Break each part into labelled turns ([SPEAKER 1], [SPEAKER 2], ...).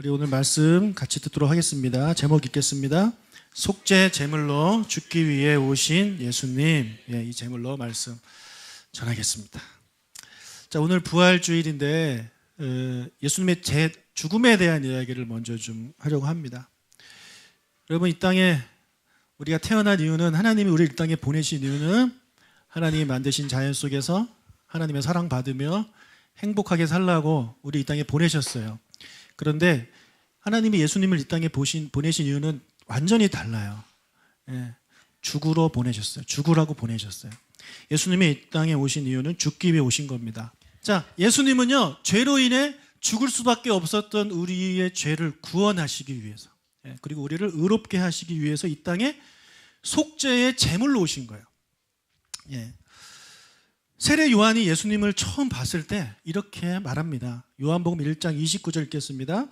[SPEAKER 1] 우리 오늘 말씀 같이 듣도록 하겠습니다. 제목 읽겠습니다. 속죄 제물로 죽기 위해 오신 예수님. 이 제물로 말씀 전하겠습니다. 자, 오늘 부활주일인데 예수님의 죽음에 대한 이야기를 먼저 좀 하려고 합니다. 여러분, 이 땅에 우리가 태어난 이유는, 하나님이 우리를 이 땅에 보내신 이유는 하나님이 만드신 자연 속에서 하나님의 사랑받으며 행복하게 살라고 우리 이 땅에 보내셨어요. 그런데 하나님이 예수님을 이 땅에 보내신 이유는 완전히 달라요. 죽으러 보내셨어요. 죽으라고 보내셨어요. 예수님이 이 땅에 오신 이유는 죽기 위해 오신 겁니다. 자, 예수님은요, 죄로 인해 죽을 수밖에 없었던 우리의 죄를 구원하시기 위해서, 그리고 우리를 의롭게 하시기 위해서 이 땅에 속죄의 제물로 오신 거예요. 세례 요한이 예수님을 처음 봤을 때 이렇게 말합니다. 요한복음 1장 29절 읽겠습니다.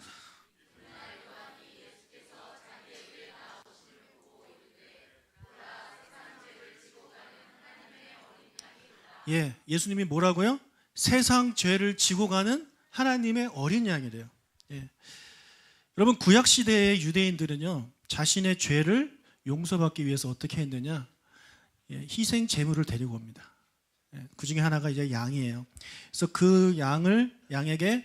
[SPEAKER 1] 예수님이 뭐라고요? 세상 죄를 지고 가는 하나님의 어린 양이래요. 여러분, 구약 시대의 유대인들은요, 자신의 죄를 용서받기 위해서 어떻게 했느냐? 희생 제물을 데리고 옵니다. 그 중에 하나가 이제 양이에요. 그래서 그 양에게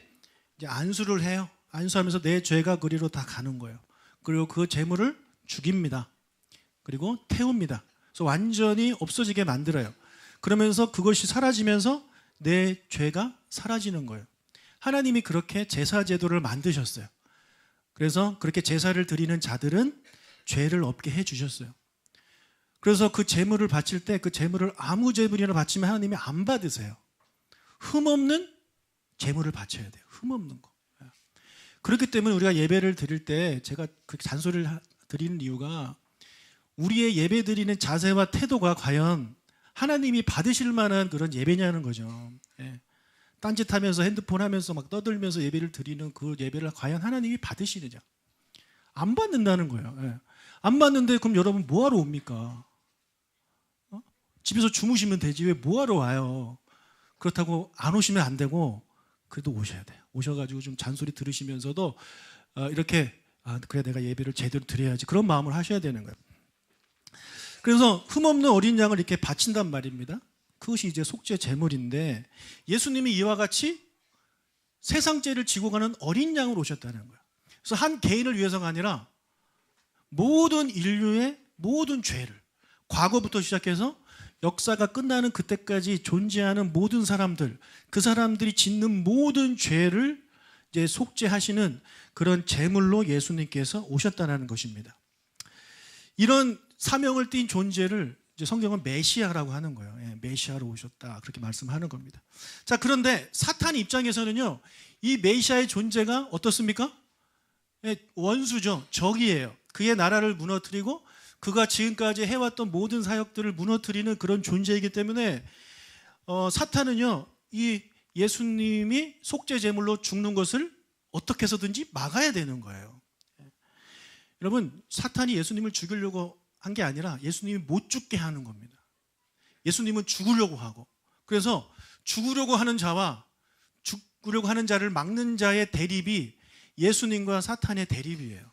[SPEAKER 1] 이제 안수를 해요. 안수하면서 내 죄가 그리로 다 가는 거예요. 그리고 그 제물을 죽입니다. 그리고 태웁니다. 그래서 완전히 없어지게 만들어요. 그러면서 그것이 사라지면서 내 죄가 사라지는 거예요. 하나님이 그렇게 제사 제도를 만드셨어요. 그래서 그렇게 제사를 드리는 자들은 죄를 없게 해주셨어요. 그래서 그 제물을 바칠 때 그 제물을 아무 제물이나 바치면 하나님이 안 받으세요. 흠없는 제물을 바쳐야 돼요. 흠없는 거. 그렇기 때문에 우리가 예배를 드릴 때 제가 그렇게 잔소리를 드리는 이유가, 우리의 예배 드리는 자세와 태도가 과연 하나님이 받으실 만한 그런 예배냐는 거죠. 딴짓하면서 핸드폰 하면서 막 떠들면서 예배를 드리는 그 예배를 과연 하나님이 받으시느냐. 안 받는다는 거예요. 안 받는데 그럼 여러분 뭐하러 옵니까? 집에서 주무시면 되지 왜 뭐하러 와요? 그렇다고 안 오시면 안 되고 그래도 오셔야 돼요. 오셔가지고 좀 잔소리 들으시면서도 이렇게 그래 내가 예배를 제대로 드려야지, 그런 마음을 하셔야 되는 거예요. 그래서 흠없는 어린 양을 이렇게 바친단 말입니다. 그것이 이제 속죄 제물인데, 예수님이 이와 같이 세상 죄를 지고 가는 어린 양으로 오셨다는 거예요. 그래서 한 개인을 위해서가 아니라 모든 인류의 모든 죄를, 과거부터 시작해서 역사가 끝나는 그때까지 존재하는 모든 사람들, 그 사람들이 짓는 모든 죄를 이제 속죄하시는 그런 제물로 예수님께서 오셨다는 것입니다. 이런 사명을 띈 존재를 이제 성경은 메시아라고 하는 거예요. 메시아로 오셨다, 그렇게 말씀하는 겁니다. 자, 그런데 사탄 입장에서는요, 이 메시아의 존재가 어떻습니까? 원수죠. 적이에요. 그의 나라를 무너뜨리고 그가 지금까지 해왔던 모든 사역들을 무너뜨리는 그런 존재이기 때문에 사탄은요, 이 예수님이 속죄 제물로 죽는 것을 어떻게 해서든지 막아야 되는 거예요. 여러분, 사탄이 예수님을 죽이려고 한 게 아니라 예수님이 못 죽게 하는 겁니다. 예수님은 죽으려고 하고, 그래서 죽으려고 하는 자와 죽으려고 하는 자를 막는 자의 대립이 예수님과 사탄의 대립이에요.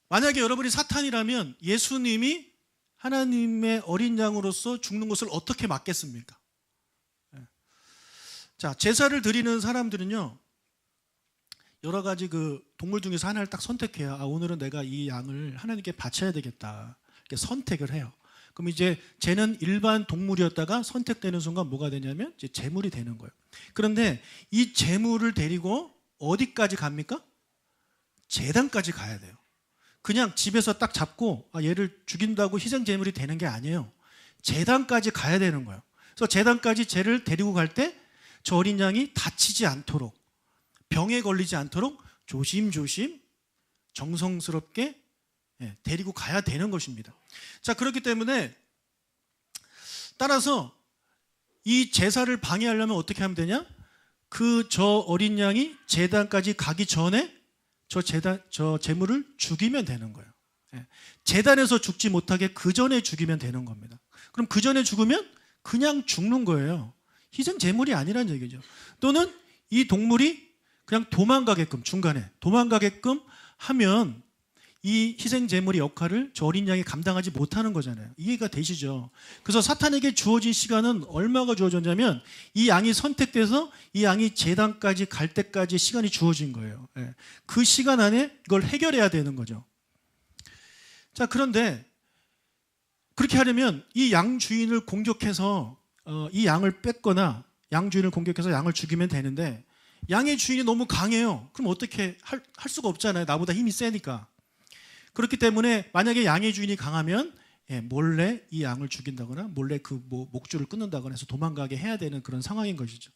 [SPEAKER 1] 만약에 여러분이 사탄이라면 예수님이 하나님의 어린 양으로서 죽는 것을 어떻게 막겠습니까? 자, 제사를 드리는 사람들은요, 여러 가지 그 동물 중에서 하나를 딱 선택해야, 오늘은 내가 이 양을 하나님께 바쳐야 되겠다, 이렇게 선택을 해요. 그럼 이제 쟤는 일반 동물이었다가 선택되는 순간 뭐가 되냐면 이제 제물이 되는 거예요. 그런데 이 제물을 데리고 어디까지 갑니까? 제단까지 가야 돼요. 그냥 집에서 딱 잡고 얘를 죽인다고 희생 제물이 되는 게 아니에요. 제단까지 가야 되는 거예요. 그래서 제단까지 쟤를 데리고 갈 때 저 어린 양이 다치지 않도록, 병에 걸리지 않도록 조심조심 정성스럽게 데리고 가야 되는 것입니다. 자, 그렇기 때문에 따라서 이 제사를 방해하려면 어떻게 하면 되냐? 저 어린 양이 제단까지 가기 전에 저 제물을 죽이면 되는 거예요. 제단에서 죽지 못하게 그 전에 죽이면 되는 겁니다. 그럼 그 전에 죽으면 그냥 죽는 거예요. 희생 제물이 아니란 얘기죠. 또는 이 동물이 그냥 도망가게끔, 중간에 도망가게끔 하면 이 희생 제물의 역할을 저 어린 양이 감당하지 못하는 거잖아요. 이해가 되시죠? 그래서 사탄에게 주어진 시간은 얼마가 주어졌냐면 이 양이 선택돼서 이 양이 제단까지 갈 때까지 시간이 주어진 거예요. 예. 그 시간 안에 이걸 해결해야 되는 거죠. 자, 그런데 그렇게 하려면 이 양 주인을 공격해서 이 양을 뺏거나 양 주인을 공격해서 양을 죽이면 되는데 양의 주인이 너무 강해요. 그럼 어떻게 할 수가 없잖아요. 나보다 힘이 세니까. 그렇기 때문에 만약에 양의 주인이 강하면 몰래 이 양을 죽인다거나 몰래 그 목줄을 끊는다거나 해서 도망가게 해야 되는 그런 상황인 것이죠.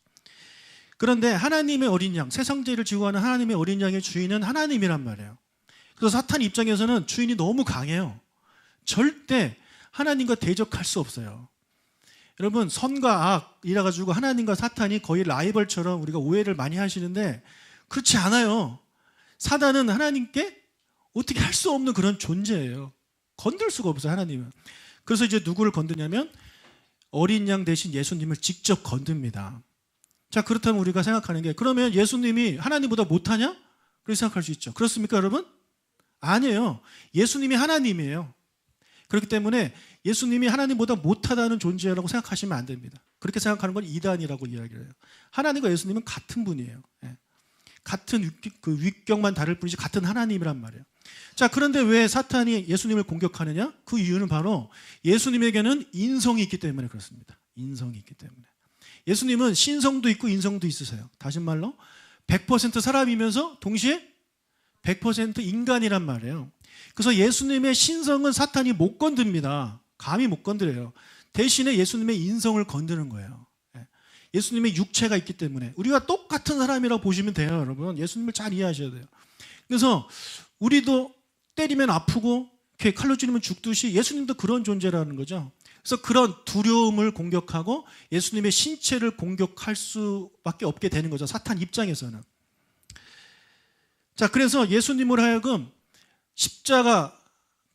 [SPEAKER 1] 그런데 하나님의 어린 양, 세상 죄를 지고 하는 하나님의 어린 양의 주인은 하나님이란 말이에요. 그래서 사탄 입장에서는 주인이 너무 강해요. 절대 하나님과 대적할 수 없어요. 여러분, 선과 악이라 가지고 하나님과 사탄이 거의 라이벌처럼 우리가 오해를 많이 하시는데 그렇지 않아요. 사단은 하나님께 어떻게 할 수 없는 그런 존재예요. 건들 수가 없어요, 하나님은. 그래서 이제 누구를 건드냐면 어린 양 대신 예수님을 직접 건듭니다. 자, 그렇다면 우리가 생각하는 게 그러면 예수님이 하나님보다 못하냐? 그렇게 생각할 수 있죠. 그렇습니까, 여러분? 아니에요. 예수님이 하나님이에요. 그렇기 때문에 예수님이 하나님보다 못하다는 존재라고 생각하시면 안 됩니다. 그렇게 생각하는 건 이단이라고 이야기를 해요. 하나님과 예수님은 같은 분이에요. 같은 그 위격만 다를 뿐이지 같은 하나님이란 말이에요. 자, 그런데 왜 사탄이 예수님을 공격하느냐? 그 이유는 바로 예수님에게는 인성이 있기 때문에 그렇습니다. 인성이 있기 때문에. 예수님은 신성도 있고 인성도 있으세요. 다시 말로 100% 사람이면서 동시에 100% 인간이란 말이에요. 그래서 예수님의 신성은 사탄이 못 건듭니다. 감히 못 건드려요. 대신에 예수님의 인성을 건드는 거예요. 예수님의 육체가 있기 때문에 우리가 똑같은 사람이라고 보시면 돼요, 여러분. 예수님을 잘 이해하셔야 돼요. 그래서 우리도 때리면 아프고 이렇게 칼로 찌르면 죽듯이 예수님도 그런 존재라는 거죠. 그래서 그런 두려움을 공격하고 예수님의 신체를 공격할 수밖에 없게 되는 거죠, 사탄 입장에서는. 자, 그래서 예수님을 하여금 십자가,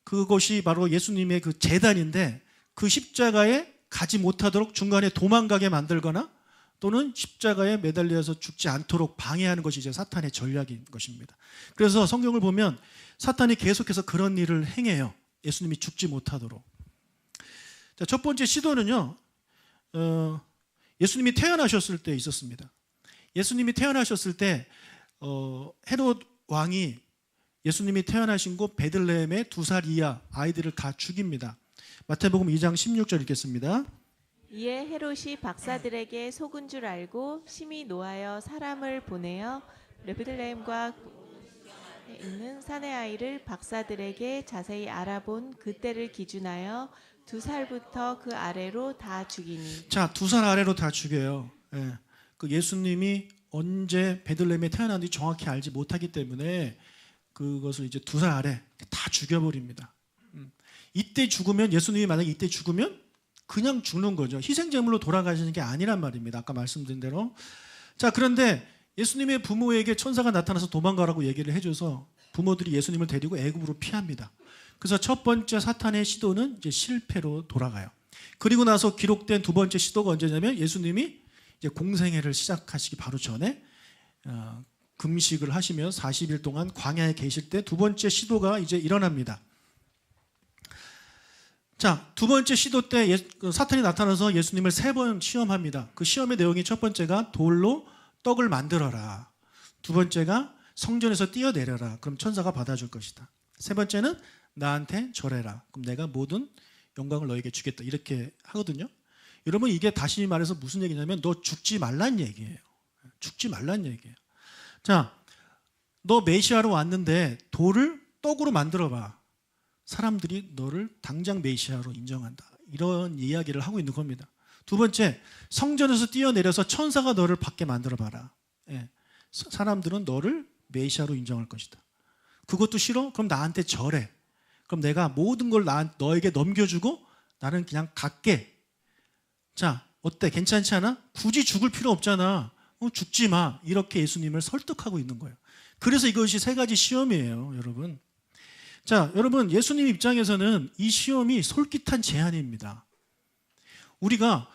[SPEAKER 1] 그것이 바로 예수님의 그 제단인데 그 십자가에 가지 못하도록 중간에 도망가게 만들거나 또는 십자가에 매달려서 죽지 않도록 방해하는 것이 이제 사탄의 전략인 것입니다. 그래서 성경을 보면 사탄이 계속해서 그런 일을 행해요. 예수님이 죽지 못하도록. 자, 첫 번째 시도는요, 예수님이 태어나셨을 때 있었습니다. 예수님이 태어나셨을 때 헤롯 왕이 예수님이 태어나신 곳 베들레헴의 2살 이하 아이들을 다 죽입니다. 마태복음 2장 16절 읽겠습니다.
[SPEAKER 2] 이에 헤롯이 박사들에게 속은 줄 알고 심히 노하여 사람을 보내어 베들레헴과 있는 산의 아이를 박사들에게 자세히 알아본 그때를 기준하여 2살부터 그 아래로 다 죽이니. 자,
[SPEAKER 1] 2살 아래로 다 죽여요. 예. 그 예수님이 언제 베들레헴에 태어났는지 정확히 알지 못하기 때문에 그것을 이제 2살 아래 다 죽여버립니다. 이때 죽으면, 예수님이 만약에 이때 죽으면 그냥 죽는 거죠. 희생제물로 돌아가시는 게 아니란 말입니다. 아까 말씀드린 대로. 자, 그런데 예수님의 부모에게 천사가 나타나서 도망가라고 얘기를 해줘서 부모들이 예수님을 데리고 애굽으로 피합니다. 그래서 첫 번째 사탄의 시도는 이제 실패로 돌아가요. 그리고 나서 기록된 두 번째 시도가 언제냐면 예수님이 이제 공생애를 시작하시기 바로 전에 금식을 하시며 40일 동안 광야에 계실 때 두 번째 시도가 이제 일어납니다. 자, 두 번째 시도 때 사탄이 나타나서 예수님을 3번 시험합니다. 그 시험의 내용이 첫 번째가 돌로 떡을 만들어라. 두 번째가 성전에서 뛰어내려라. 그럼 천사가 받아줄 것이다. 세 번째는 나한테 절해라. 그럼 내가 모든 영광을 너에게 주겠다. 이렇게 하거든요. 여러분, 이게 다시 말해서 무슨 얘기냐면 너 죽지 말란 얘기예요. 죽지 말란 얘기예요. 자, 너 메시아로 왔는데 돌을 떡으로 만들어봐. 사람들이 너를 당장 메시아로 인정한다. 이런 이야기를 하고 있는 겁니다. 두 번째, 성전에서 뛰어내려서 천사가 너를 받게 만들어봐라. 예. 사람들은 너를 메시아로 인정할 것이다. 그것도 싫어? 그럼 나한테 절해. 그럼 내가 모든 걸 너에게 넘겨주고 나는 그냥 갈게. 자, 어때? 괜찮지 않아? 굳이 죽을 필요 없잖아. 죽지 마. 이렇게 예수님을 설득하고 있는 거예요. 그래서 이것이 3가지 시험이에요, 여러분. 자, 여러분, 예수님 입장에서는 이 시험이 솔깃한 제안입니다. 우리가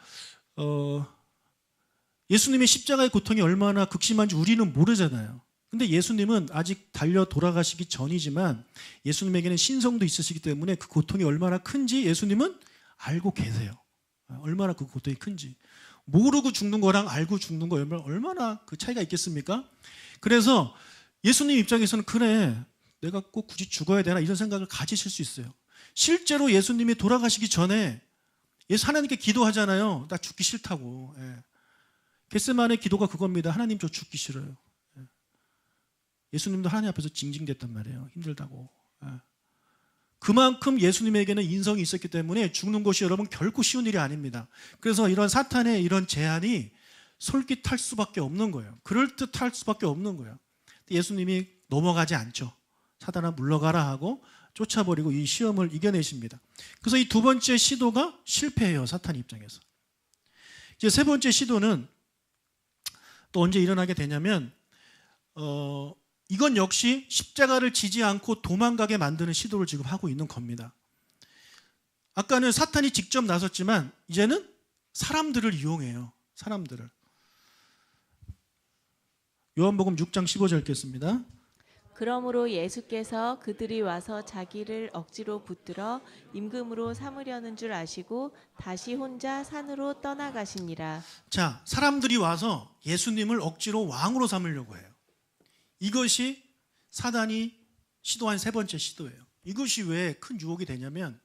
[SPEAKER 1] 예수님의 십자가의 고통이 얼마나 극심한지 우리는 모르잖아요. 근데 예수님은 아직 달려 돌아가시기 전이지만 예수님에게는 신성도 있으시기 때문에 그 고통이 얼마나 큰지 예수님은 알고 계세요. 얼마나 그 고통이 큰지. 모르고 죽는 거랑 알고 죽는 거 얼마나 그 차이가 있겠습니까? 그래서 예수님 입장에서는 그래, 내가 꼭 굳이 죽어야 되나 이런 생각을 가지실 수 있어요. 실제로 예수님이 돌아가시기 전에 하나님께 기도하잖아요. 나 죽기 싫다고. 겟세마네 기도가 그겁니다. 하나님 저 죽기 싫어요. 예수님도 하나님 앞에서 징징댔단 말이에요. 힘들다고. 그만큼 예수님에게는 인성이 있었기 때문에 죽는 것이 여러분 결코 쉬운 일이 아닙니다. 그래서 이런 사탄의 이런 제안이 솔깃할 수밖에 없는 거예요. 그럴듯할 수밖에 없는 거예요. 예수님이 넘어가지 않죠. 사탄아 물러가라 하고 쫓아버리고 이 시험을 이겨내십니다. 그래서 이 두 번째 시도가 실패해요. 사탄 입장에서. 이제 세 번째 시도는 또 언제 일어나게 되냐면 이건 역시 십자가를 지지 않고 도망가게 만드는 시도를 지금 하고 있는 겁니다. 아까는 사탄이 직접 나섰지만 이제는 사람들을 이용해요. 사람들을. 요한복음 6장 15절 읽겠습니다.
[SPEAKER 2] 그러므로 예수께서 그들이 와서 자기를 억지로 붙들어 임금으로 삼으려는 줄 아시고 다시 혼자 산으로 떠나가시니라.
[SPEAKER 1] 자, 사람들이 와서 예수님을 억지로 왕으로 삼으려고 해요. 이것이 사단이 시도한 세 번째 시도예요. 이것이 왜 큰 유혹이 되냐면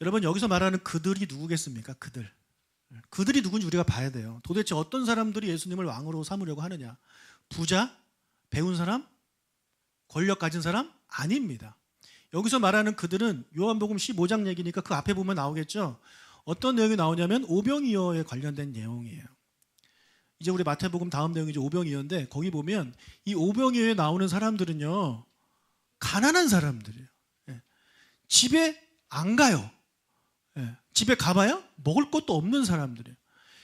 [SPEAKER 1] 여러분 여기서 말하는 그들이 누구겠습니까? 그들이 누군지 우리가 봐야 돼요. 도대체 어떤 사람들이 예수님을 왕으로 삼으려고 하느냐? 부자? 배운 사람? 권력 가진 사람? 아닙니다. 여기서 말하는 그들은 요한복음 15장 얘기니까 그 앞에 보면 나오겠죠. 어떤 내용이 나오냐면 오병이어에 관련된 내용이에요. 이제 우리 마태복음 다음 내용이 이제 오병이어인데 거기 보면 이 오병이어에 나오는 사람들은요 가난한 사람들이에요. 집에 안 가요. 집에 가봐야 먹을 것도 없는 사람들이에요.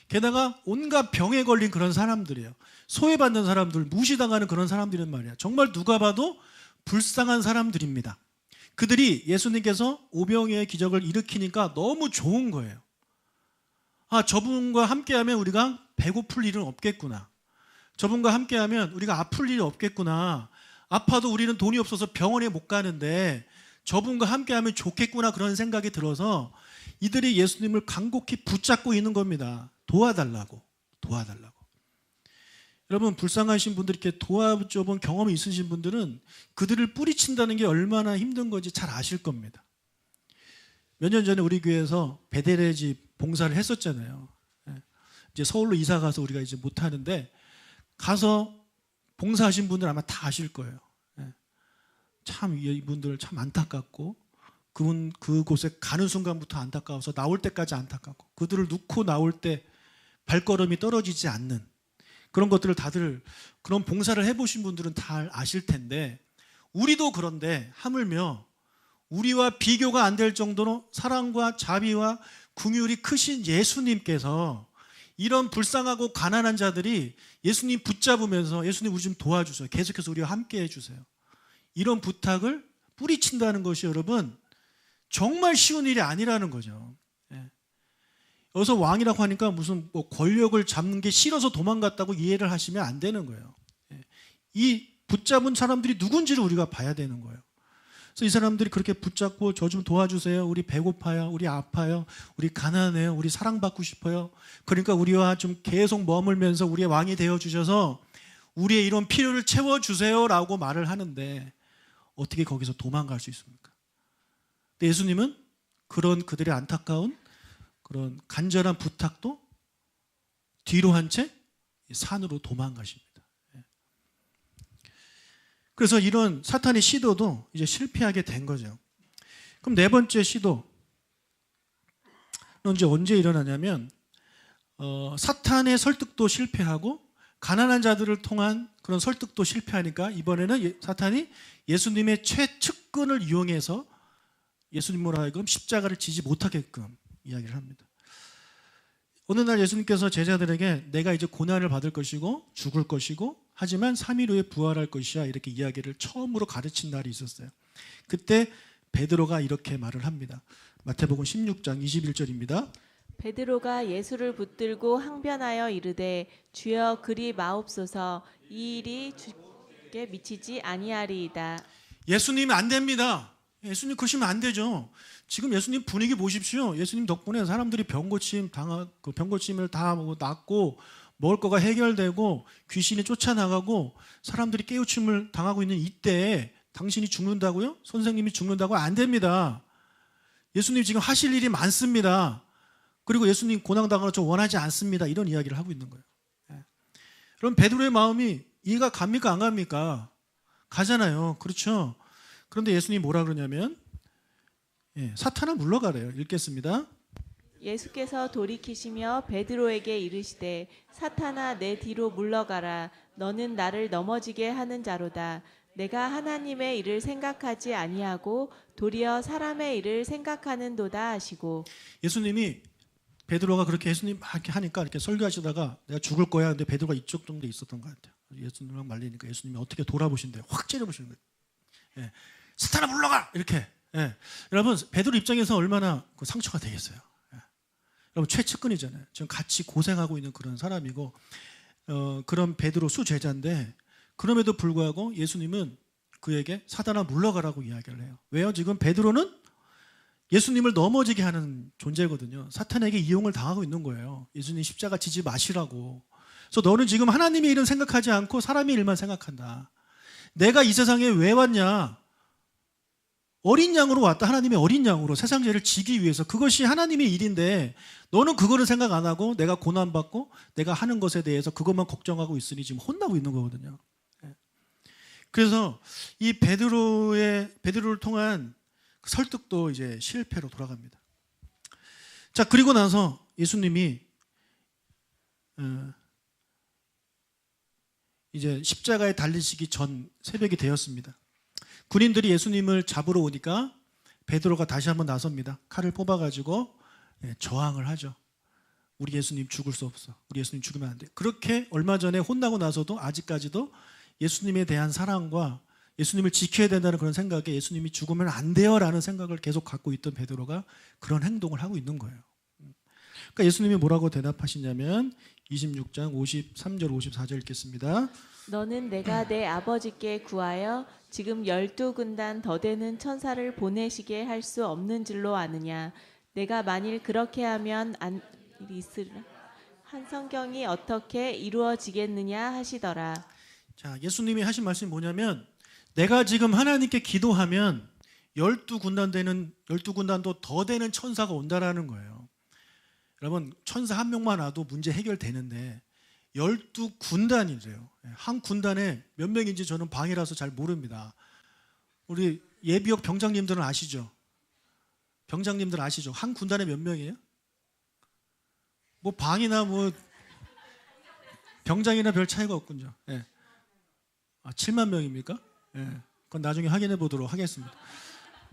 [SPEAKER 1] 게다가 온갖 병에 걸린 그런 사람들이에요. 소외받는 사람들, 무시당하는 그런 사람들이란 말이야. 정말 누가 봐도 불쌍한 사람들입니다. 그들이 예수님께서 오병이어의 기적을 일으키니까 너무 좋은 거예요. 아, 저분과 함께하면 우리가 배고플 일은 없겠구나. 저분과 함께하면 우리가 아플 일이 없겠구나. 아파도 우리는 돈이 없어서 병원에 못 가는데 저분과 함께하면 좋겠구나 그런 생각이 들어서 이들이 예수님을 간곡히 붙잡고 있는 겁니다. 도와달라고. 여러분 불쌍하신 분들 이렇게 도와줘본 경험이 있으신 분들은 그들을 뿌리친다는 게 얼마나 힘든 건지 잘 아실 겁니다. 몇 년 전에 우리 교회에서 베델의 집 봉사를 했었잖아요. 이제 서울로 이사 가서 우리가 이제 못 하는데 가서 봉사하신 분들 아마 다 아실 거예요. 참 이분들 참 안타깝고 그곳에 가는 순간부터 안타까워서 나올 때까지 안타깝고 그들을 놓고 나올 때 발걸음이 떨어지지 않는 그런 것들을 다들 그런 봉사를 해보신 분들은 다 아실 텐데 우리도 그런데 하물며 우리와 비교가 안 될 정도로 사랑과 자비와 긍휼이 크신 예수님께서 이런 불쌍하고 가난한 자들이 예수님 붙잡으면서 예수님 우리 좀 도와주세요. 계속해서 우리와 함께 해주세요. 이런 부탁을 뿌리친다는 것이 여러분 정말 쉬운 일이 아니라는 거죠. 여기서 왕이라고 하니까 무슨 뭐 권력을 잡는 게 싫어서 도망갔다고 이해를 하시면 안 되는 거예요. 이 붙잡은 사람들이 누군지를 우리가 봐야 되는 거예요. 그래서 이 사람들이 그렇게 붙잡고 저 좀 도와주세요. 우리 배고파요. 우리 아파요. 우리 가난해요. 우리 사랑받고 싶어요. 그러니까 우리와 좀 계속 머물면서 우리의 왕이 되어주셔서 우리의 이런 필요를 채워주세요라고 말을 하는데 어떻게 거기서 도망갈 수 있습니까? 근데 예수님은 그런 그들의 안타까운 그런 간절한 부탁도 뒤로 한 채 산으로 도망가십니다. 그래서 이런 사탄의 시도도 이제 실패하게 된 거죠. 그럼 네 번째 시도는 이제 언제 일어나냐면 사탄의 설득도 실패하고 가난한 자들을 통한 그런 설득도 실패하니까 이번에는 사탄이 예수님의 최측근을 이용해서 예수님으로 하여금 십자가를 지지 못하게끔 이야기를 합니다. 어느 날 예수님께서 제자들에게 내가 이제 고난을 받을 것이고 죽을 것이고 하지만 3일 후에 부활할 것이야 이렇게 이야기를 처음으로 가르친 날이 있었어요. 그때 베드로가 이렇게 말을 합니다. 마태복음 16장 21절입니다.
[SPEAKER 2] 베드로가 예수를 붙들고 항변하여 이르되 주여 그리 마옵소서 이 일이 주께 미치지 아니하리이다.
[SPEAKER 1] 예수님 안 됩니다. 예수님 그러시면 안 되죠. 지금 예수님 분위기 보십시오. 예수님 덕분에 사람들이 병고침을 다 낫고 먹을 거가 해결되고 귀신이 쫓아나가고 사람들이 깨우침을 당하고 있는 이때에 당신이 죽는다고요? 선생님이 죽는다고? 안 됩니다. 예수님 지금 하실 일이 많습니다. 그리고 예수님 고난당하는 저 원하지 않습니다. 이런 이야기를 하고 있는 거예요. 그럼 베드로의 마음이 이해가 갑니까? 안 갑니까? 가잖아요. 그렇죠? 그런데 예수님이 뭐라 그러냐면 사탄아 물러가래요. 읽겠습니다.
[SPEAKER 2] 예수께서 돌이키시며 베드로에게 이르시되 사탄아 내 뒤로 물러가라 너는 나를 넘어지게 하는 자로다. 내가 하나님의 일을 생각하지 아니하고 도리어 사람의 일을 생각하는도다 하시고.
[SPEAKER 1] 예수님이 베드로가 그렇게 예수님 막 이렇게 하니까 이렇게 설교하시다가 내가 죽을 거야. 근데 베드로가 이쪽 정도에 있었던 것 같아요. 예수님랑 말리니까 예수님이 어떻게 돌아보신대요. 확 째려보시는 거예요. 사탄아 물러가! 이렇게. 여러분 베드로 입장에서 얼마나 상처가 되겠어요. 여러분 최측근이잖아요. 지금 같이 고생하고 있는 그런 사람이고 그런 베드로 수제자인데 그럼에도 불구하고 예수님은 그에게 사탄아 물러가라고 이야기를 해요. 왜요? 지금 베드로는 예수님을 넘어지게 하는 존재거든요. 사탄에게 이용을 당하고 있는 거예요. 예수님 십자가 지지 마시라고. 그래서 너는 지금 하나님의 일은 생각하지 않고 사람의 일만 생각한다. 내가 이 세상에 왜 왔냐? 어린 양으로 왔다. 하나님의 어린 양으로 세상 죄를 지기 위해서. 그것이 하나님의 일인데 너는 그거를 생각 안 하고 내가 고난받고 내가 하는 것에 대해서 그것만 걱정하고 있으니 지금 혼나고 있는 거거든요. 그래서 이 베드로를 통한 설득도 이제 실패로 돌아갑니다. 자, 그리고 나서 예수님이 이제 십자가에 달리시기 전 새벽이 되었습니다. 군인들이 예수님을 잡으러 오니까 베드로가 다시 한번 나섭니다. 칼을 뽑아가지고 저항을 하죠. 우리 예수님 죽을 수 없어. 우리 예수님 죽으면 안 돼. 그렇게 얼마 전에 혼나고 나서도 아직까지도 예수님에 대한 사랑과 예수님을 지켜야 된다는 그런 생각에 예수님이 죽으면 안 돼요라는 생각을 계속 갖고 있던 베드로가 그런 행동을 하고 있는 거예요. 그러니까 예수님이 뭐라고 대답하시냐면 26장 53절 54절 읽겠습니다.
[SPEAKER 2] 너는 내가 내 아버지께 구하여 지금 12군단 더 되는 천사를 보내시게 할 수 없는 줄로 아느냐. 내가 만일 그렇게 하면 안 있으리라. 한 성경이 어떻게 이루어지겠느냐 하시더라.
[SPEAKER 1] 자, 예수님이 하신 말씀이 뭐냐면 내가 지금 하나님께 기도하면 12군단도 더 되는 천사가 온다라는 거예요. 여러분 천사 한 명만 와도 문제 해결되는데 12군단이래요. 한 군단에 몇 명인지 저는 방이라서 잘 모릅니다. 우리 예비역 병장님들은 아시죠? 병장님들 아시죠? 한 군단에 몇 명이에요? 뭐 방이나 뭐 병장이나 별 차이가 없군요. 7만 명입니까? 그건 나중에 확인해 보도록 하겠습니다.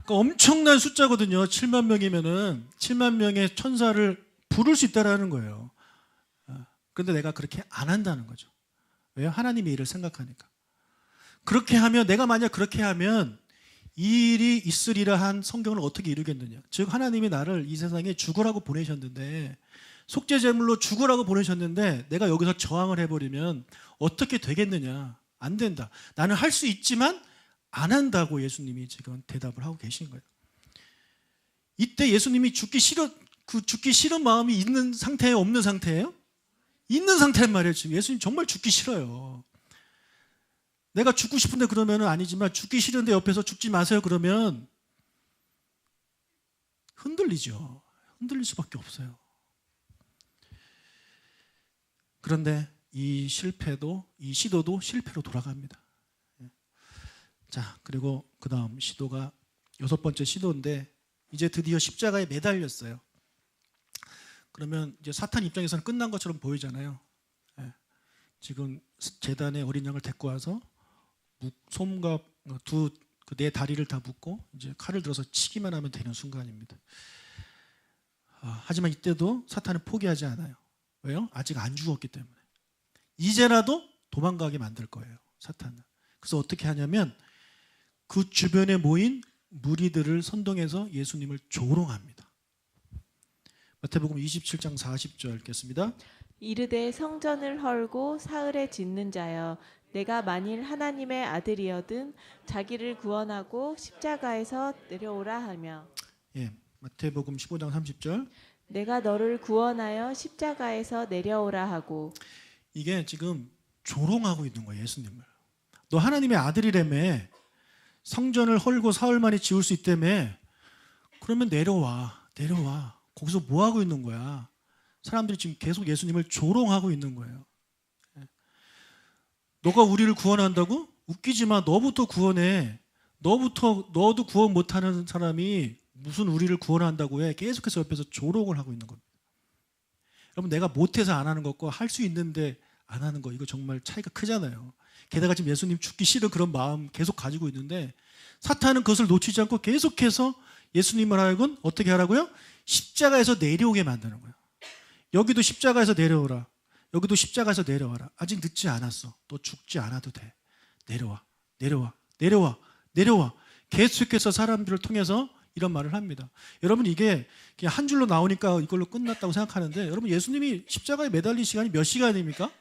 [SPEAKER 1] 그러니까 엄청난 숫자거든요. 7만 명이면은 7만 명의 천사를 부를 수 있다라는 거예요. 그런데 내가 그렇게 안 한다는 거죠. 왜요? 하나님의 일을 생각하니까. 그렇게 하면 내가 만약 그렇게 하면 이 일이 있으리라 한 성경을 어떻게 이루겠느냐. 즉 하나님이 나를 이 세상에 죽으라고 보내셨는데 속죄제물로 죽으라고 보내셨는데 내가 여기서 저항을 해버리면 어떻게 되겠느냐. 안 된다. 나는 할 수 있지만 안 한다고 예수님이 지금 대답을 하고 계신 거예요. 이때 예수님이 죽기 싫은 마음이 있는 상태예요? 없는 상태예요? 있는 상태란 말이에요. 지금 예수님 정말 죽기 싫어요. 내가 죽고 싶은데 그러면 아니지만 죽기 싫은데 옆에서 죽지 마세요 그러면 흔들리죠. 흔들릴 수밖에 없어요. 그런데 이 시도도 실패로 돌아갑니다. 자, 그리고 그 다음 시도가 6번째 시도인데 이제 드디어 십자가에 매달렸어요. 그러면 이제 사탄 입장에서는 끝난 것처럼 보이잖아요. 지금 제단에 어린 양을 데리고 와서 솜과 네 다리를 다 묶고 이제 칼을 들어서 치기만 하면 되는 순간입니다. 하지만 이때도 사탄은 포기하지 않아요. 왜요? 아직 안 죽었기 때문에. 이제라도 도망가게 만들 거예요. 사탄은. 그래서 어떻게 하냐면 그 주변에 모인 무리들을 선동해서 예수님을 조롱합니다. 마태복음 27장 40절 읽겠습니다.
[SPEAKER 2] 이르되 성전을 헐고 사흘에 짓는 자여 내가 만일 하나님의 아들이어든 자기를 구원하고 십자가에서 내려오라 하며.
[SPEAKER 1] 예, 마태복음 15장 30절.
[SPEAKER 2] 내가 너를 구원하여 십자가에서 내려오라 하고.
[SPEAKER 1] 이게 지금 조롱하고 있는 거예요, 예수님을. 너 하나님의 아들이라며, 성전을 헐고 사흘 만에 지을 수 있다며, 그러면 내려와. 거기서 뭐 하고 있는 거야? 사람들이 지금 계속 예수님을 조롱하고 있는 거예요. 너가 우리를 구원한다고? 웃기지 마. 너부터 구원해. 너도 구원 못하는 사람이 무슨 우리를 구원한다고 해. 계속해서 옆에서 조롱을 하고 있는 겁니다. 여러분, 내가 못해서 안 하는 것과 할 수 있는데 안 하는 거, 이거 정말 차이가 크잖아요. 게다가 지금 예수님 죽기 싫은 그런 마음 계속 가지고 있는데, 사탄은 그것을 놓치지 않고 계속해서 예수님을 하여금 어떻게 하라고요? 십자가에서 내려오게 만드는 거예요. 여기도 십자가에서 내려오라. 여기도 십자가에서 내려와라. 아직 늦지 않았어. 너 죽지 않아도 돼. 내려와. 계속해서 사람들을 통해서 이런 말을 합니다. 여러분, 이게 그냥 한 줄로 나오니까 이걸로 끝났다고 생각하는데, 여러분, 예수님이 십자가에 매달린 시간이 몇 시간입니까?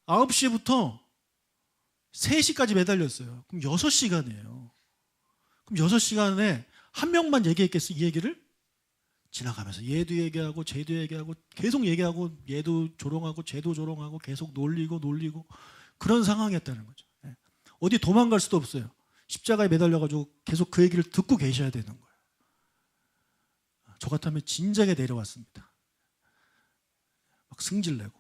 [SPEAKER 1] 9시부터 3시까지 매달렸어요. 그럼 6시간이에요. 그럼 6시간에 한 명만 얘기했겠어, 이 얘기를? 지나가면서 얘도 얘기하고 쟤도 얘기하고 계속 얘기하고, 얘도 조롱하고 쟤도 조롱하고 계속 놀리고 그런 상황이었다는 거죠. 어디 도망갈 수도 없어요. 십자가에 매달려가지고 계속 그 얘기를 듣고 계셔야 되는 거예요. 저 같으면 진작에 내려왔습니다. 막 승질내고.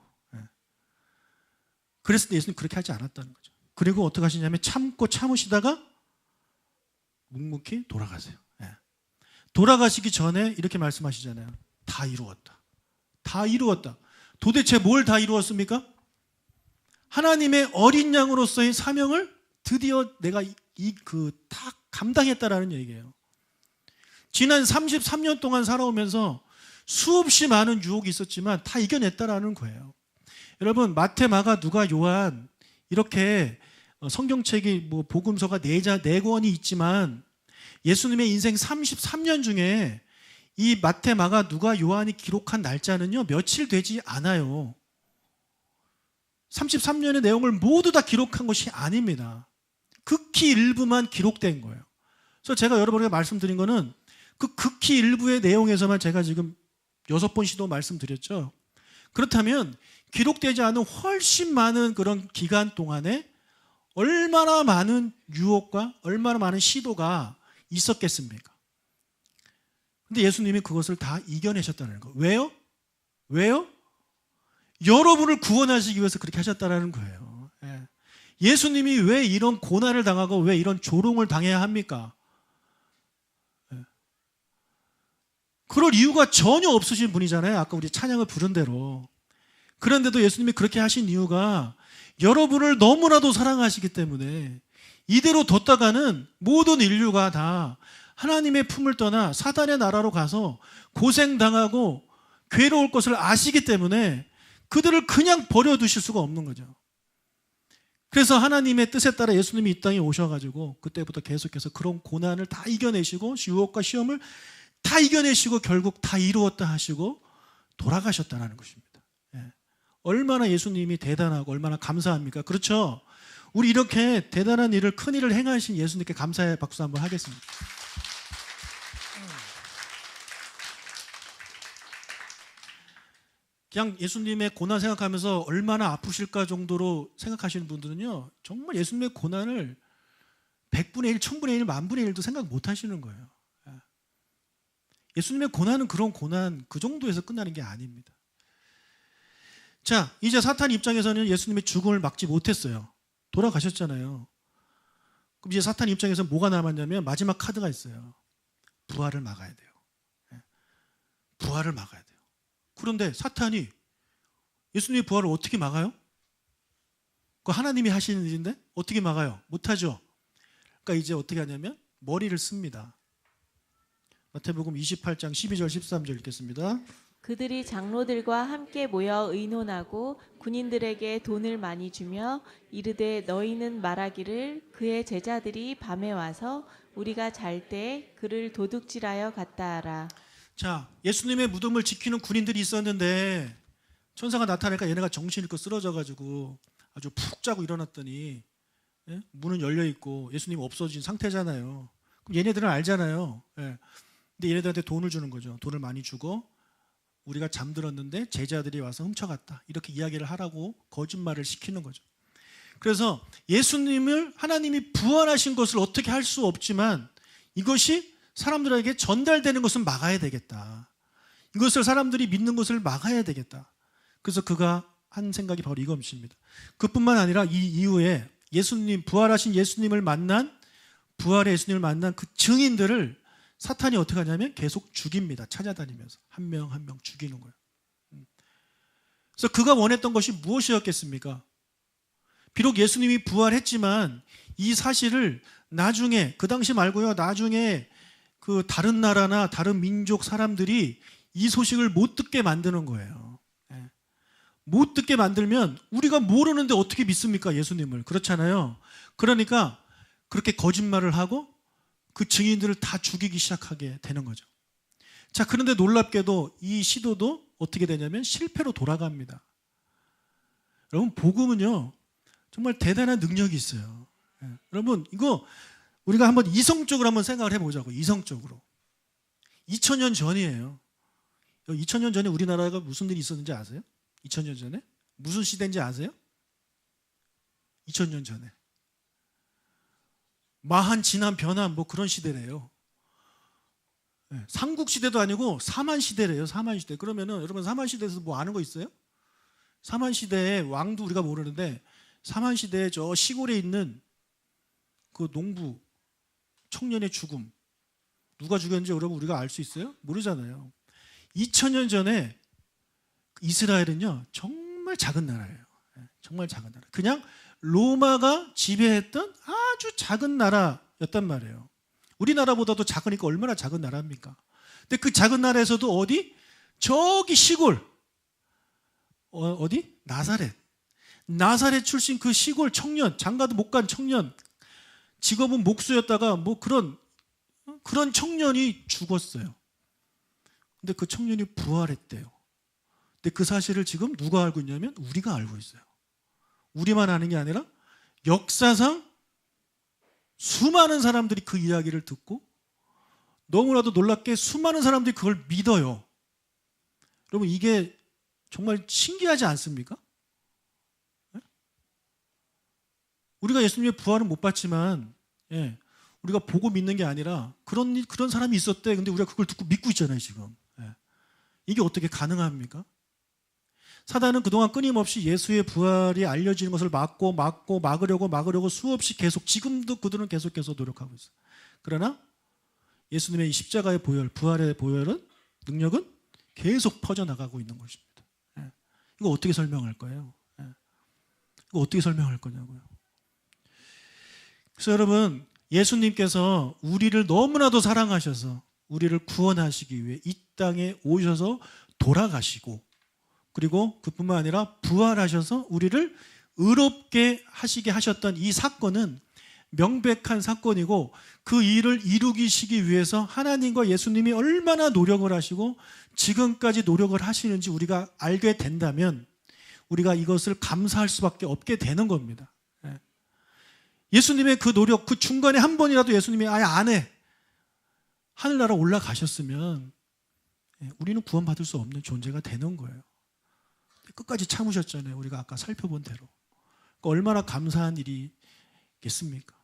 [SPEAKER 1] 그랬을 때 예수님 그렇게 하지 않았다는 거죠. 그리고 어떻게 하시냐면 참으시다가 묵묵히 돌아가세요. 돌아가시기 전에 이렇게 말씀하시잖아요. 다 이루었다. 도대체 뭘 다 이루었습니까? 하나님의 어린 양으로서의 사명을 드디어 내가 다 감당했다라는 얘기예요. 지난 33년 동안 살아오면서 수없이 많은 유혹이 있었지만 다 이겨냈다라는 거예요. 여러분, 마태, 마가, 누가, 요한 이렇게 성경책이 복음서가 4권이 있지만 예수님의 인생 33년 중에 이 마태, 마가, 누가, 요한이 기록한 날짜는요, 며칠 되지 않아요. 33년의 내용을 모두 다 기록한 것이 아닙니다. 극히 일부만 기록된 거예요. 그래서 제가 여러분에게 말씀드린 거는 그 극히 일부의 내용에서만 제가 지금 6번 시도 말씀드렸죠. 그렇다면 기록되지 않은 훨씬 많은 그런 기간 동안에 얼마나 많은 유혹과 얼마나 많은 시도가 있었겠습니까? 근데 예수님이 그것을 다 이겨내셨다는 거예요. 왜요? 여러분을 구원하시기 위해서 그렇게 하셨다는 거예요. 예수님이 왜 이런 고난을 당하고 왜 이런 조롱을 당해야 합니까? 그럴 이유가 전혀 없으신 분이잖아요. 아까 우리 찬양을 부른 대로. 그런데도 예수님이 그렇게 하신 이유가 여러분을 너무나도 사랑하시기 때문에, 이대로 뒀다가는 모든 인류가 다 하나님의 품을 떠나 사단의 나라로 가서 고생당하고 괴로울 것을 아시기 때문에 그들을 그냥 버려두실 수가 없는 거죠. 그래서 하나님의 뜻에 따라 예수님이 이 땅에 오셔가지고 그때부터 계속해서 그런 고난을 다 이겨내시고 유혹과 시험을 다 이겨내시고 결국 다 이루었다 하시고 돌아가셨다는 것입니다. 얼마나 예수님이 대단하고 얼마나 감사합니까? 그렇죠? 우리 이렇게 대단한 일을, 큰 일을 행하신 예수님께 감사의 박수 한번 하겠습니다. 그냥 예수님의 고난 생각하면서 얼마나 아프실까 정도로 생각하시는 분들은요, 정말 예수님의 고난을 100분의 1, 1000분의 1, 만분의 1도 생각 못 하시는 거예요. 예수님의 고난은 그런 고난 그 정도에서 끝나는 게 아닙니다. 자, 이제 사탄 입장에서는 예수님의 죽음을 막지 못했어요. 돌아가셨잖아요. 그럼 이제 사탄 입장에서 뭐가 남았냐면 마지막 카드가 있어요. 부활을 막아야 돼요. 부활을 막아야 돼요. 그런데 사탄이 예수님의 부활을 어떻게 막아요? 그거 하나님이 하시는 일인데 어떻게 막아요? 못하죠. 그러니까 이제 어떻게 하냐면 머리를 씁니다. 마태복음 28장 12절 13절 읽겠습니다.
[SPEAKER 2] 그들이 장로들과 함께 모여 의논하고 군인들에게 돈을 많이 주며 이르되 너희는 말하기를 그의 제자들이 밤에 와서 우리가 잘 때 그를 도둑질하여 갔다 하라.
[SPEAKER 1] 자, 예수님의 무덤을 지키는 군인들이 있었는데 천사가 나타나니까 얘네가 정신 잃고 쓰러져가지고 아주 푹 자고 일어났더니 예? 문은 열려 있고 예수님 없어진 상태잖아요. 그럼 얘네들은 알잖아요. 예. 근데 얘네들한테 돈을 주는 거죠. 돈을 많이 주고 우리가 잠들었는데 제자들이 와서 훔쳐갔다. 이렇게 이야기를 하라고 거짓말을 시키는 거죠. 그래서 예수님을 하나님이 부활하신 것을 어떻게 할 수 없지만 이것이 사람들에게 전달되는 것은 막아야 되겠다. 이것을 사람들이 믿는 것을 막아야 되겠다. 그래서 그가 한 생각이 바로 이것입니다. 그뿐만 아니라 이 이후에 예수님, 부활하신 예수님을 만난, 부활의 예수님을 만난 그 증인들을 사탄이 어떻게 하냐면 계속 죽입니다. 찾아다니면서 한 명 한 명 죽이는 거예요. 그래서 그가 원했던 것이 무엇이었겠습니까? 비록 예수님이 부활했지만 이 사실을 나중에, 그 당시 말고요, 나중에 그 다른 나라나 다른 민족 사람들이 이 소식을 못 듣게 만드는 거예요. 못 듣게 만들면 우리가 모르는데 어떻게 믿습니까? 예수님을. 그렇잖아요. 그러니까 그렇게 거짓말을 하고 그 증인들을 다 죽이기 시작하게 되는 거죠. 자, 그런데 놀랍게도 이 시도도 어떻게 되냐면 실패로 돌아갑니다. 여러분, 복음은요 정말 대단한 능력이 있어요. 여러분, 이거 우리가 한번 이성적으로 한번 생각을 해보자고. 이성적으로 2000년 전이에요. 2000년 전에 우리나라가 무슨 일이 있었는지 아세요? 2000년 전에? 무슨 시대인지 아세요? 2000년 전에 마한, 진한, 변한 뭐 그런 시대래요. 삼국시대도 아니고 사만시대래요. 사만시대. 그러면은 여러분 사만시대에서 뭐 아는 거 있어요? 사만시대의 왕도 우리가 모르는데 사만시대의 저 시골에 있는 그 농부 청년의 죽음, 누가 죽였는지 여러분 우리가 알 수 있어요? 모르잖아요. 2000년 전에 이스라엘은요 정말 작은 나라예요. 정말 작은 나라. 그냥 로마가 지배했던 아주 작은 나라였단 말이에요. 우리나라보다도 작으니까 얼마나 작은 나라입니까? 근데 그 작은 나라에서도 어디? 저기 시골. 어디? 나사렛. 나사렛 출신 그 시골 청년, 장가도 못 간 청년, 직업은 목수였다가 뭐 그런 청년이 죽었어요. 근데 그 청년이 부활했대요. 근데 그 사실을 지금 누가 알고 있냐면 우리가 알고 있어요. 우리만 아는 게 아니라 역사상 수많은 사람들이 그 이야기를 듣고 너무나도 놀랍게 수많은 사람들이 그걸 믿어요. 여러분, 이게 정말 신기하지 않습니까? 우리가 예수님의 부활은 못 봤지만 우리가 보고 믿는 게 아니라 그런 사람이 있었대. 근데 우리가 그걸 듣고 믿고 있잖아요 지금. 이게 어떻게 가능합니까? 사단은 그동안 끊임없이 예수의 부활이 알려지는 것을 막으려고 수없이 계속, 지금도 그들은 계속해서 노력하고 있어요. 그러나 예수님의 이 십자가의 보혈, 부활의 보혈은, 능력은 계속 퍼져나가고 있는 것입니다. 이거 어떻게 설명할 거예요? 이거 어떻게 설명할 거냐고요. 그래서 여러분, 예수님께서 우리를 너무나도 사랑하셔서 우리를 구원하시기 위해 이 땅에 오셔서 돌아가시고, 그리고 그뿐만 아니라 부활하셔서 우리를 의롭게 하시게 하셨던 이 사건은 명백한 사건이고, 그 일을 이루시기 위해서 하나님과 예수님이 얼마나 노력을 하시고 지금까지 노력을 하시는지 우리가 알게 된다면 우리가 이것을 감사할 수밖에 없게 되는 겁니다. 예수님의 그 노력, 그 중간에 한 번이라도 예수님이 아예 안 해, 하늘나라 올라가셨으면 우리는 구원받을 수 없는 존재가 되는 거예요. 끝까지 참으셨잖아요. 우리가 아까 살펴본 대로. 그러니까 얼마나 감사한 일이겠습니까?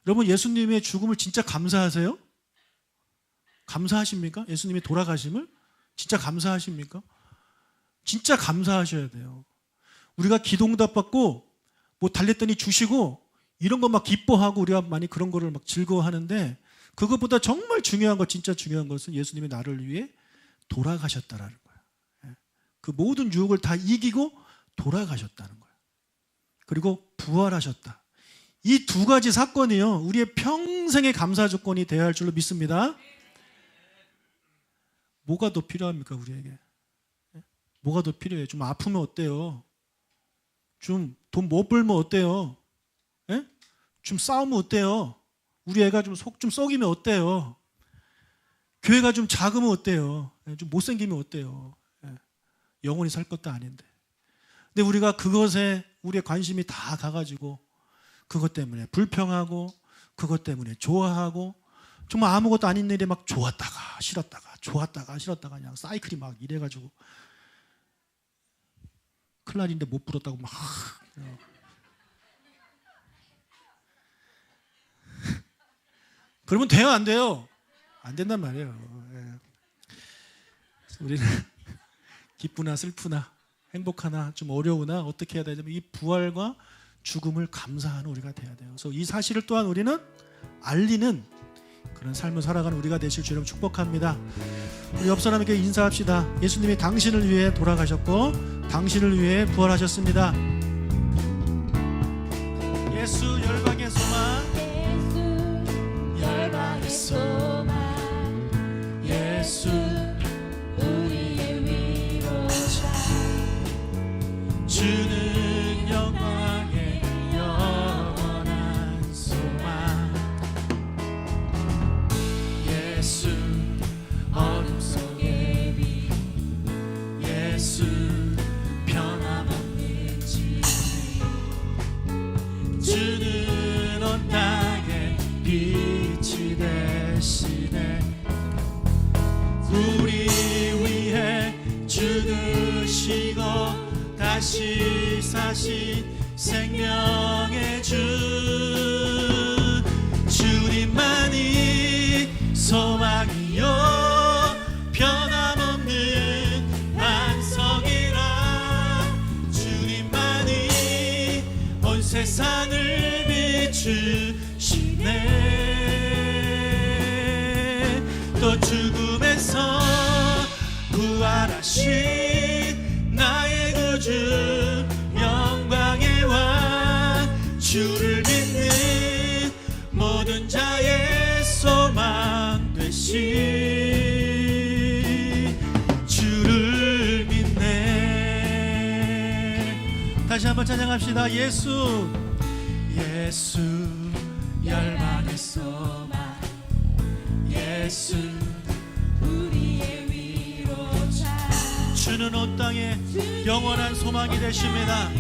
[SPEAKER 1] 여러분, 예수님의 죽음을 진짜 감사하세요? 감사하십니까? 예수님이 돌아가심을 진짜 감사하십니까? 진짜 감사하셔야 돼요. 우리가 기도응답 받고 뭐 달랬더니 주시고 이런 거 막 기뻐하고 우리가 많이 그런 거를 막 즐거워하는데, 그것보다 정말 중요한 것, 진짜 중요한 것은 예수님이 나를 위해 돌아가셨다라는 거예요. 그 모든 유혹을 다 이기고 돌아가셨다는 거예요. 그리고 부활하셨다. 이 두 가지 사건이요, 우리의 평생의 감사 조건이 되어야 할 줄로 믿습니다. 뭐가 더 필요합니까, 우리에게? 뭐가 더 필요해요? 좀 아프면 어때요? 좀 돈 못 벌면 어때요? 예? 좀 싸우면 어때요? 우리 애가 좀 속 좀 썩이면 어때요? 교회가 좀 작으면 어때요? 예, 좀 못생기면 어때요? 예, 영원히 살 것도 아닌데. 근데 우리가 그것에 우리의 관심이 다 가가지고 그것 때문에 불평하고 그것 때문에 좋아하고 정말 아무것도 아닌 일에 막 좋았다가 싫었다가 좋았다가 싫었다가 그냥 사이클이 막 이래가지고 클라리인데 못 불었다고 막 그러면 돼요 안 돼요? 안 된단 말이에요. 예. 우리는 기쁘나 슬프나 행복하나 좀 어려우나 어떻게 해야 되냐면 이 부활과 죽음을 감사하는 우리가 돼야 돼요. 그래서 이 사실을 또한 우리는 알리는 그런 삶을 살아가는 우리가 되실 주님 축복합니다. 우리 옆 사람에게 인사합시다. 예수님이 당신을 위해 돌아가셨고 당신을 위해 부활하셨습니다. 예수 열방의 소망, 열방의 소망, 예수 우리의 위로자, 주는 영광의 영원한 소망, 예수 어둠 속의 빛, 예수 변함없는 진리, 주는 온 땅에 빛이 되시네. 우리 위해 죽으시고 다시 사신 생명의 주, 주님만이 소망이요 변함없는 반석이라, 주님만이 온 세상을 비추시네. 또 죽음에서 부활하신 나의 구주, 영광의 왕, 주를 믿는 모든 자의 소망 되신 주를 믿네. 다시 한번 찬양합시다. 예수, 예수 열방의 소망, 예수 우리의 위로자, 주는 온 땅에 영원한 소망이 되십니다.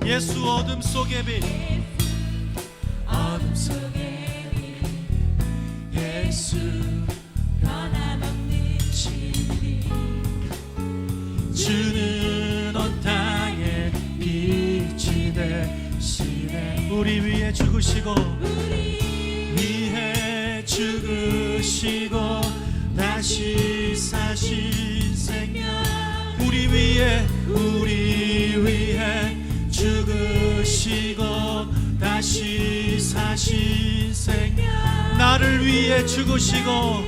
[SPEAKER 1] 예수 어둠 속의 빛, 어둠 속의 빛, 예수 변함없는 진리, 주는 온 땅에 빛이 되시네. 우리 위해 죽으시고, 위해 죽으시고 다시 사신 생명, 우리 위해 죽으시고 다시 사신 생명, 나를 위해 죽으시고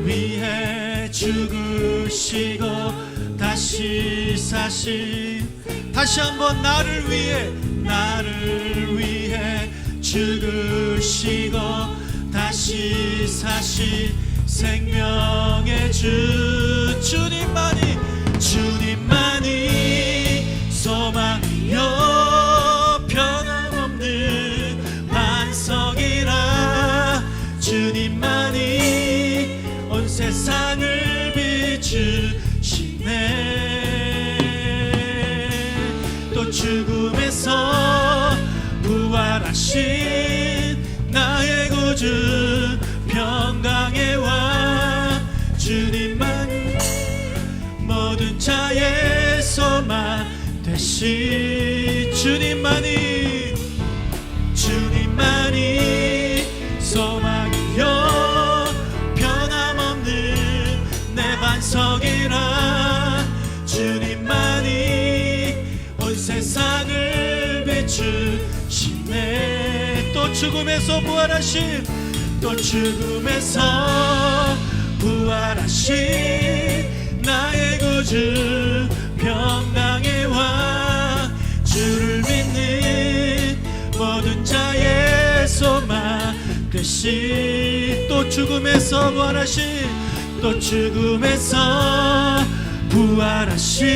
[SPEAKER 1] 위해 죽으시고 다시 사신, 다시 한번 나를 위해 죽으시고 다시 사신 생명의 주, 주님만이 소망이요 변함없는 반석이라, 주님만이 온 세상을 비추시네. 또 죽음에서 부활하신 나의 구주, 평강의 왕, 주님만 모든 자의 소망 되신, 주님만이 소망이요 변함없는 내 반석이라, 주님만이 온 세상을 비추시네. 또 죽음에서 부활하신, 또 죽음에서 부활하신 나의 구주, 평강의 왕, 주를 믿는 모든 자의 소망 되신, 또 죽음에서 부활하신, 또 죽음에서 부활하신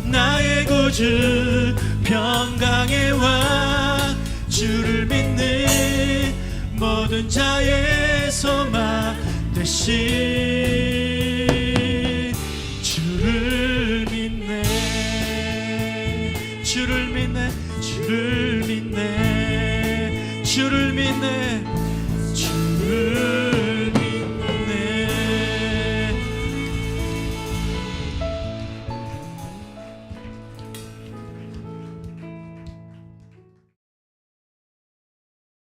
[SPEAKER 1] 나의 구주 평강의 왕 주를 믿는 모든 자의 소망 되신 주를 믿네 주를 믿네 주를 믿네 주를 믿네 주를